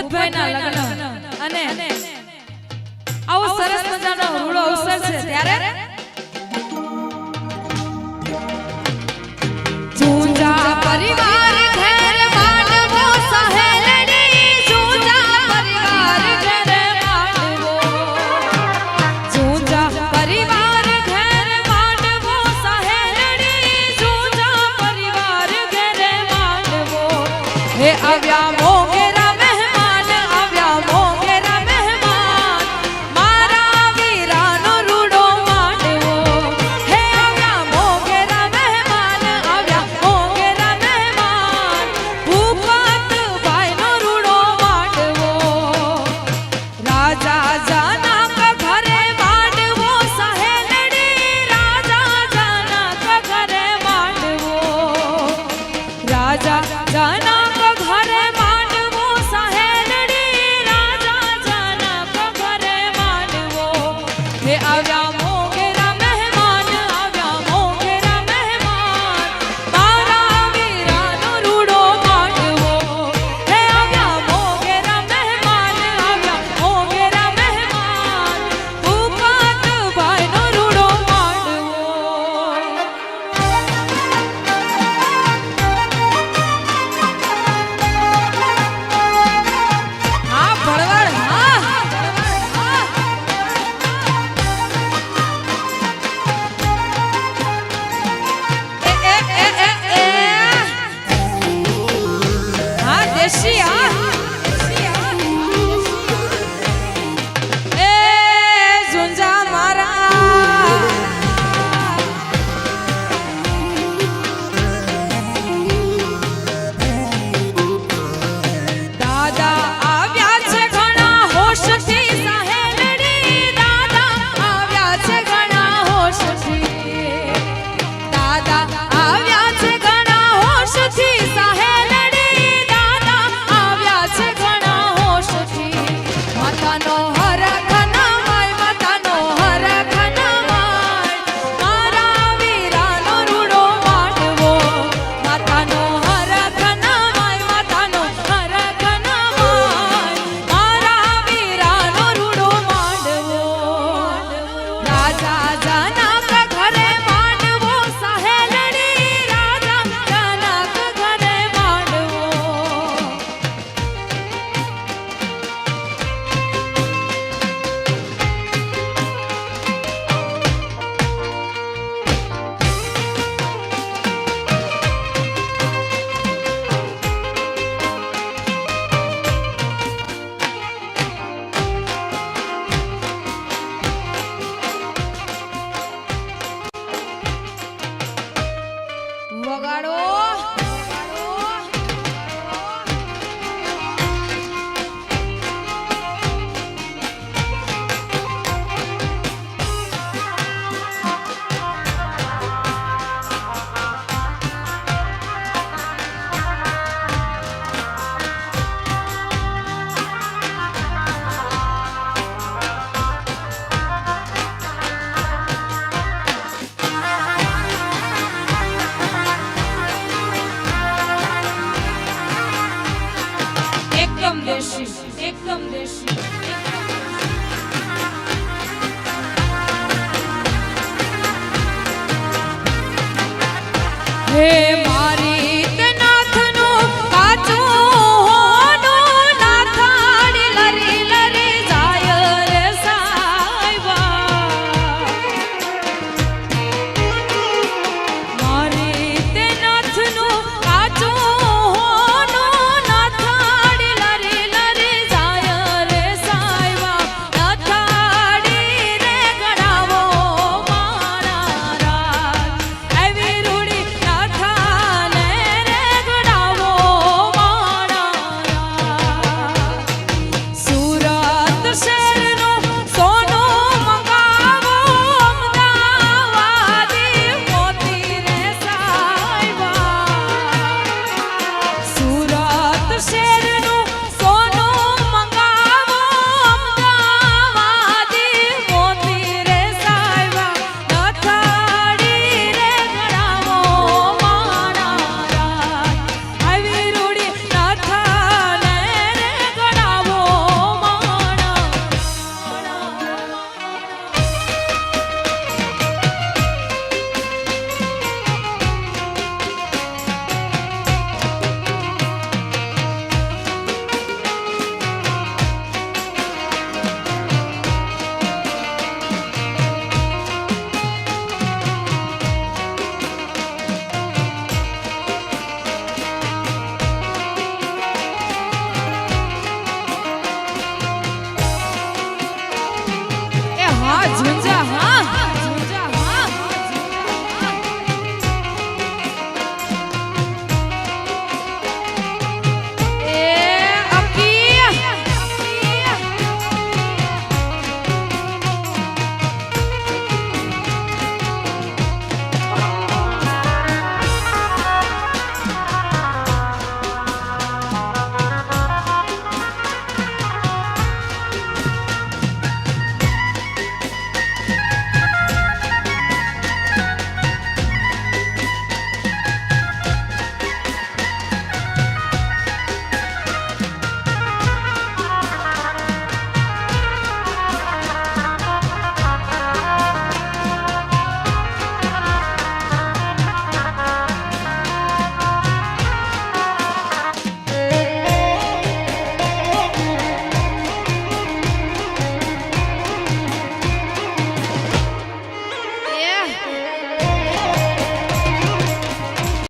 પોપટભાઈ ના લગ્ન અને આવો સરસ મજાનો રૂડો અવસર છે ત્યારે જૂંજા પરિવાર ઘર માંડવો સહેલડી જૂંજા પરિવાર ઘર માંડવો જૂંજા પરિવાર ઘર માંડવો સહેલડી જૂંજા પરિવાર ઘર માંડવો હે આવ્યા મોગેરા મહેમાન આવ્યા મોગેરા મહેમાન મારા વીરાનો રૂડો માંડવો હે આવ્યા મોગેરા મહેમાન આવ્યા મોગેરા મહેમાન ભૂપતભાઈનો રૂડો માંડવો રાજા જનક ઘરે માંડવો સહેલડી રાજા જનક ઘરે માંડવો રાજા જનક ઘરે માંડવો સહેલડી રાજા જનક ઘરે માંડવો હે આવ્યા મોગેરા મહેમાન આવ્યા મોગેરા મહેમાન મારા વીરાનો રૂડો માંડવો હે આવ્યા મોગેરા મહેમાન આવ્યા મોગેરા મહેમાન ભૂપતભાઈનો રૂડો માંડવો હા ભળવડ હા હા દેશી હા એ ઝુંઝા મારા દાદા આવ્યા છે ઘણા હોશથી સહેલડી દાદા આવ્યા છે ઘણા હોશથી દાદા આવ્યા છે ઘણા હોશથી સહેલડી દાદા આવ્યા છે ઘણા હોશથી માતાનો હરખ નમાય માતાનો હરખ નમાય મારા વીરાનો રૂડો માંડવો માતાનો હરખ નમાય માતાનો હરખ નમાય મારા વીરાનો રૂડો માંડવો રાજા જનક ઘરે માંડવો સહેલડી રાજા જનક ઘરે માંડવો વગાડો એકદમ દેશી એકદમ દેશી હે મારી તે નાથનો કાચો હોનો નાથાડી લરી લરી જાય રે સાયબા મારી તે નાથનો કાચો હોનો નાથાડી લરી લરી જાય રે સાયબા નાથાડી રે ગણાવો મારા રાજ એવી રૂડી નાથા જીવન